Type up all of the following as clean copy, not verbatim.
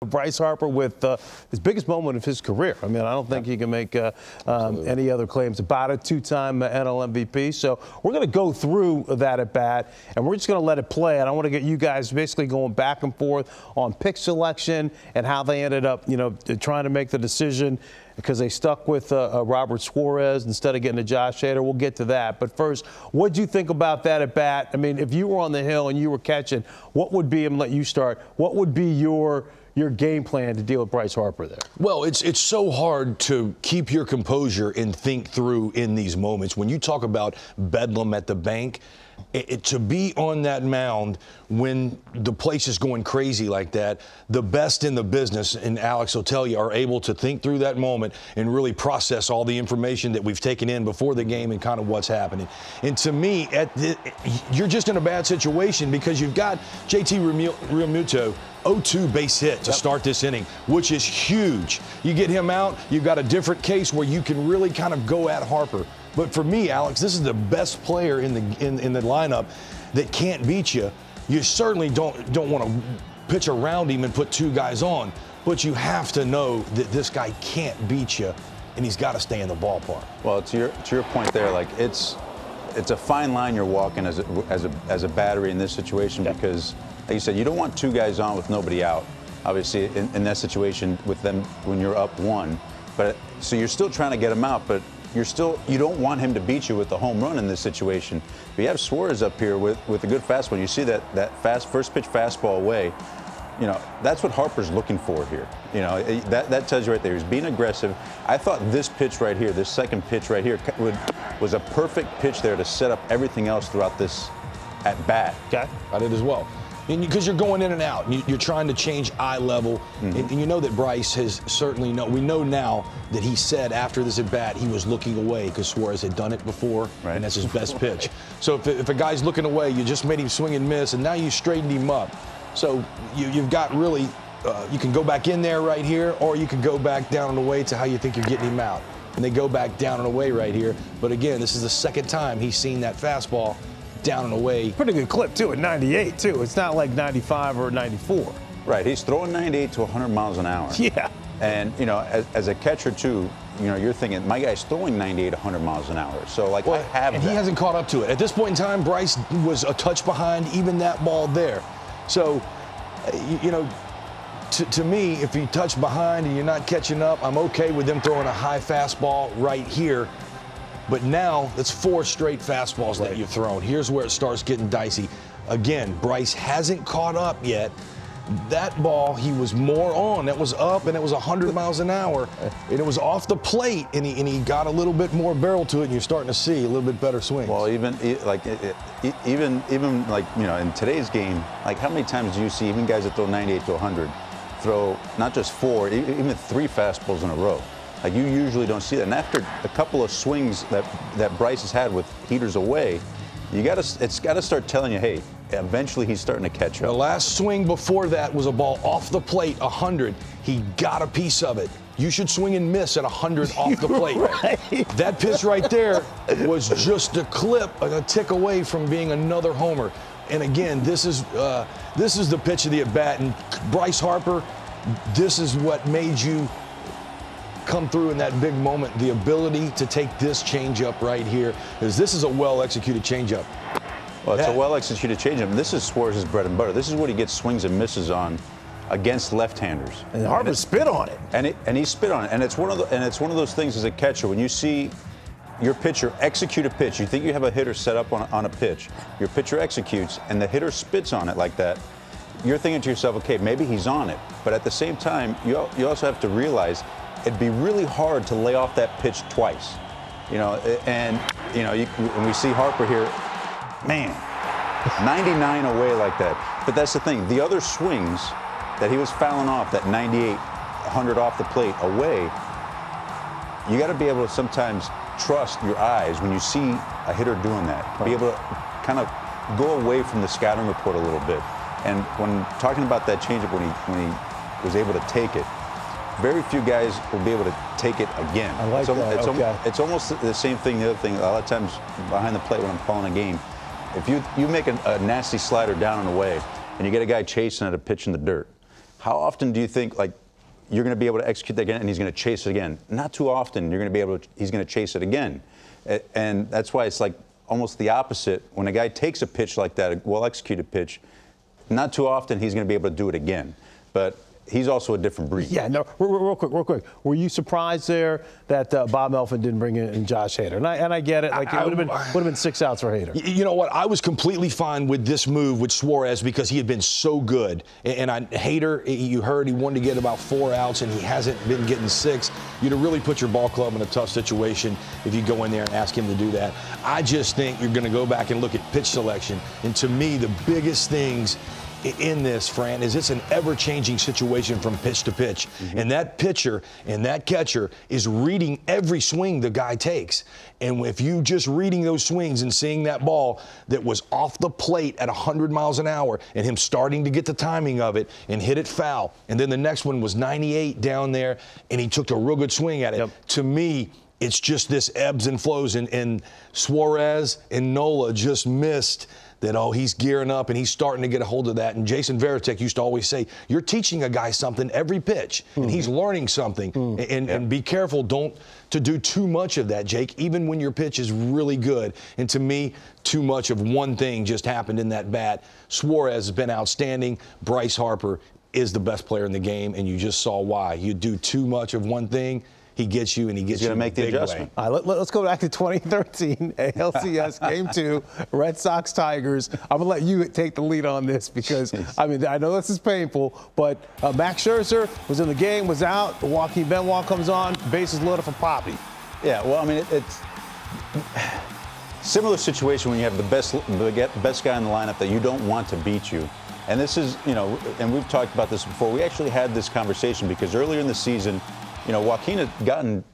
Bryce Harper with his biggest moment of his career. I mean, I don't think he can make any other claims about it. Two-time NL MVP. So we're going to go through that at bat, and we're just going to let it play. And I want to get you guys basically going back and forth on pick selection and how they ended up, you know, trying to make the decision because they stuck with Robert Suarez instead of getting to Josh Hader. We'll get to that. But first, what do you think about that at bat? I mean, if you were on the hill and you were catching, what would be, and let you start, what would be your game plan to deal with Bryce Harper there? Well, it's so hard to keep your composure and think through in these moments. When you talk about Bedlam at the bank, to be on that mound when the place is going crazy like that, the best in the business, and Alex will tell you, are able to think through that moment and really process all the information that we've taken in before the game and kind of what's happening. And to me, you're just in a bad situation because you've got JT Realmuto 0-2 base hit to start this inning, which is huge. You get him out, you've got a different case where you can really kind of go at Harper. But for me, Alex, this is the best player in the lineup that can't beat you. You certainly don't want to pitch around him and put two guys on, but you have to know that this guy can't beat you, and he's got to stay in the ballpark. Well, to your point there, like it's a fine line you're walking as a battery in this situation because, like you said, you don't want two guys on with nobody out. Obviously, in that situation with them when you're up one, but so you're still trying to get him out, but you don't want him to beat you with the home run in this situation. But you have Suarez up here with a good fastball. You see that first pitch fastball away. You know, that's what Harper's looking for here. You know, that tells you right there. He's being aggressive. I thought this pitch right here, this second pitch right here, was a perfect pitch there to set up everything else throughout this at bat. Okay, I did as well. Because you're going in and out, and you're trying to change eye level, and you know that Bryce has certainly we know now that he said after this at bat he was looking away because Suarez had done it before, and that's his best pitch. So if a guy's looking away, you just made him swing and miss, and now you straightened him up. So you've got really, you can go back in there right here, or you can go back down and away to how you think you're getting him out. And they go back down and away right here. But again, this is the second time he's seen that fastball down and away. Pretty good clip, too, at 98, too. It's not like 95 or 94. Right. He's throwing 98 to 100 miles an hour. Yeah. And, you know, as a catcher, too, you know, you're thinking, my guy's throwing 98, 100 miles an hour. So, like, I have and that. He hasn't caught up to it. At this point in time, Bryce was a touch behind even that ball there. So, you know, to me, if you touch behind and you're not catching up, I'm okay with them throwing a high fastball right here. But now it's 4 straight fastballs that you've thrown. Here's where it starts getting dicey. Again, Bryce hasn't caught up yet. That ball, he was more on. That was up, and it was 100 miles an hour. And it was off the plate, and he got a little bit more barrel to it, and you're starting to see a little bit better swings. Well, even like, you know, in today's game, like how many times do you see even guys that throw 98 to 100 throw not just 4, even 3 fastballs in a row? Like, you usually don't see that. And after a couple of swings that Bryce has had with heaters away, it's got to start telling you, hey, eventually he's starting to catch up. The last swing before that was a ball off the plate, 100. He got a piece of it. You should swing and miss at 100 off the plate. Right. That pitch right there was just a clip, a tick away from being another homer. And again, this is the pitch of the at-bat. And Bryce Harper, this is what made you come through in that big moment, the ability to take this changeup right here, because this is a well-executed changeup. Well, it's a well-executed changeup. This is Suarez's bread and butter. This is what he gets swings and misses on against left-handers. And Harper spit on it. And he spit on it. And it's one of those things as a catcher, when you see your pitcher execute a pitch, you think you have a hitter set up on a pitch, your pitcher executes, and the hitter spits on it like that, you're thinking to yourself, okay, maybe he's on it. But at the same time, you also have to realize it'd be really hard to lay off that pitch twice, you know. And you know, when we see Harper here, man, 99 away like that. But that's the thing. The other swings that he was fouling off, that 98, 100 off the plate away, you got to be able to sometimes trust your eyes when you see a hitter doing that. Be able to kind of go away from the scouting report a little bit. And when talking about that changeup, when he was able to take it, very few guys will be able to take it again. I like that. It's almost the same thing. The other thing, a lot of times behind the plate when I'm calling a game, if you make a nasty slider down and away, and you get a guy chasing at a pitch in the dirt, how often do you think, like, you're going to be able to execute that again and he's going to chase it again? Not too often you're going to be able to, he's going to chase it again. And that's why it's like almost the opposite. When a guy takes a pitch like that, a well-executed pitch, not too often he's going to be able to do it again. But he's also a different breed. Yeah, no, real quick. Were you surprised there that Bob Melvin didn't bring in Josh Hader? And I get it. Like, it would have been 6 outs for Hader. You know what? I was completely fine with this move with Suarez because he had been so good. And Hader, you heard he wanted to get about 4 outs, and he hasn't been getting 6. You'd have really put your ball club in a tough situation if you go in there and ask him to do that. I just think you're going to go back and look at pitch selection. And to me, the biggest things in this, Fran, is it's an ever-changing situation from pitch to pitch. Mm-hmm. And that pitcher and that catcher is reading every swing the guy takes. And if you just reading those swings and seeing that ball that was off the plate at 100 miles an hour and him starting to get the timing of it and hit it foul, and then the next one was 98 down there and he took a real good swing at it. Yep. To me, it's just this ebbs and flows, and Suarez and Nola just missed that, he's gearing up and he's starting to get a hold of that. And Jason Varitek used to always say, you're teaching a guy something every pitch, and he's learning something. And be careful to do too much of that, Jake, even when your pitch is really good. And to me, too much of one thing just happened in that bat. Suarez has been outstanding. Bryce Harper is the best player in the game, and you just saw why. You do too much of one thing, he gets you, and he gets you in a big way. He's going to make the adjustment. All right, let's go back to 2013 ALCS Game 2, Red Sox-Tigers. I'm going to let you take the lead on this because, I mean, I know this is painful, but Max Scherzer was in the game, was out. Joaquin Benoit comes on, bases loaded for Poppy. Yeah, well, I mean, it's similar situation when you have the best guy in the lineup that you don't want to beat you. And this is, and we've talked about this before. We actually had this conversation because earlier in the season, Joaquin had gotten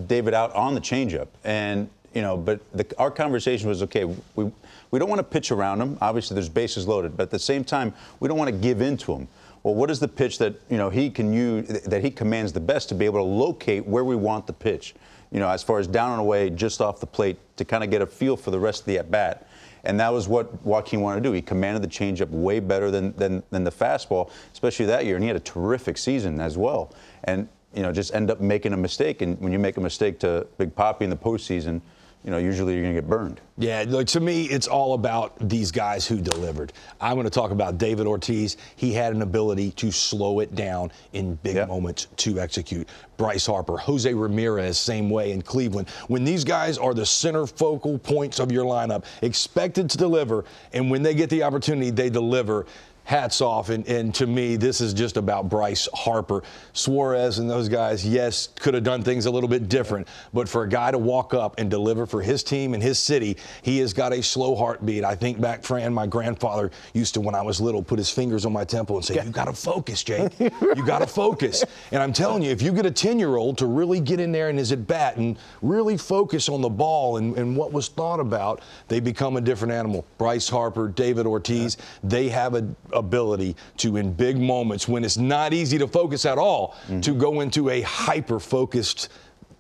David out on the changeup, and but our conversation was, okay, we don't want to pitch around him. Obviously, there's bases loaded, but at the same time, we don't want to give in to him. Well, what is the pitch that he can use, that he commands the best to be able to locate where we want the pitch? As far as down and away, just off the plate, to kind of get a feel for the rest of the at bat. And that was what Joaquin wanted to do. He commanded the changeup way better than the fastball, especially that year, and he had a terrific season as well. And just end up making a mistake. And when you make a mistake to Big Poppy in the postseason, usually you're going to get burned. Yeah, look, to me, it's all about these guys who delivered. I'm going to talk about David Ortiz. He had an ability to slow it down in big moments to execute. Bryce Harper, Jose Ramirez, same way in Cleveland. When these guys are the center focal points of your lineup, expected to deliver, and when they get the opportunity, they deliver. Hats off, and to me, this is just about Bryce Harper. Suarez and those guys, yes, could have done things a little bit different, but for a guy to walk up and deliver for his team and his city, he has got a slow heartbeat. I think back, Fran, my grandfather used to, when I was little, put his fingers on my temple and say, you got to focus, Jake. You got to focus. And I'm telling you, if you get a 10-year-old to really get in there and his at-bat and really focus on the ball and what was thought about, they become a different animal. Bryce Harper, David Ortiz, they have a ability to, in big moments when it's not easy to focus at all, to go into a hyper-focused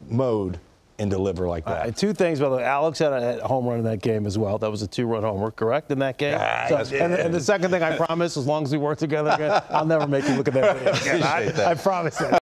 mode and deliver like that. 2 things, by the way. Alex had a home run in that game as well. That was a 2-run homer, correct, in that game? And the second thing, I promise, as long as we work together again, I'll never make you look at that video again. I promise that.